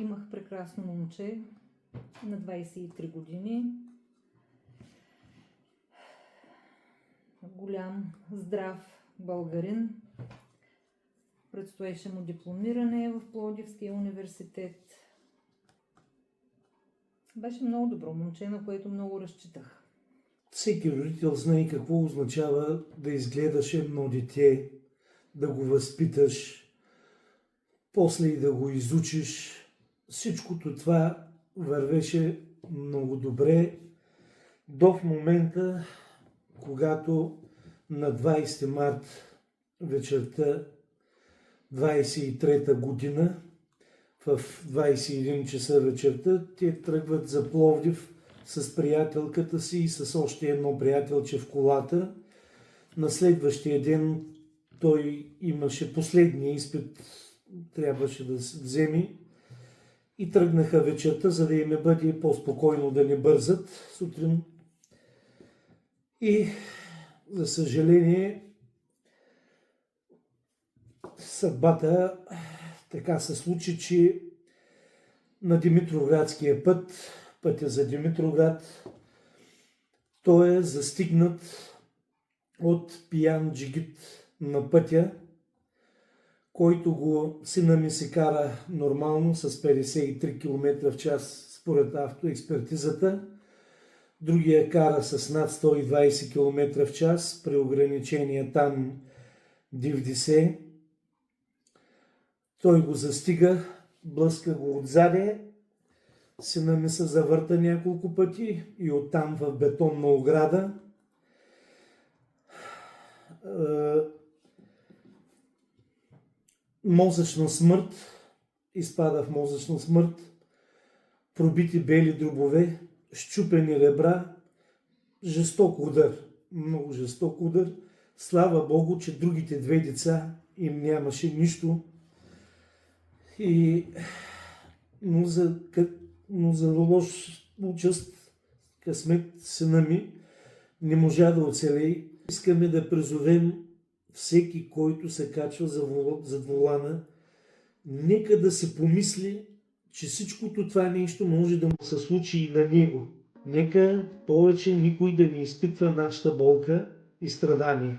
Имах прекрасно момче на 23 години. Голям, здрав българин. Предстоеше му дипломиране в Пловдивския университет. Беше много добро момче, на което много разчитах. Всеки родител знае какво означава да изгледаш едно дете, да го възпиташ, после и да го изучиш. Всичкото това вървеше много добре до в момента, когато на 20 март вечерта 23-та година в 21 часа вечерта те тръгват за Пловдив с приятелката си и с още едно приятелче в колата. На следващия ден той имаше последния изпит, трябваше да се вземе и тръгнаха вечерта, за да им бъде по-спокойно да не бързат сутрин. И за съжаление съдбата така се случи, че на Димитровградския път, пътя за Димитровград, той е застигнат от пиян джигит на пътя, който го сина ми се кара нормално с 53 км в час според автоекспертизата. Другия кара с над 120 км в час при ограничение там 90. Той го застига, блъска го отзаде, сина ми се завърта няколко пъти и оттам в бетонна ограда. Мозъчна смърт, изпада в мозъчна смърт, пробити бели дробове, счупени ребра, жесток удар, много жесток удар. Слава Богу, че другите две деца им нямаше нищо. Но за лош участ, късмет, сина ми не можа да оцелее. Искаме да призовем всеки, който се качва зад волана, нека да се помисли, че всичкото това нещо може да му се случи и на него. Нека повече никой да не изпитва нашата болка и страдание.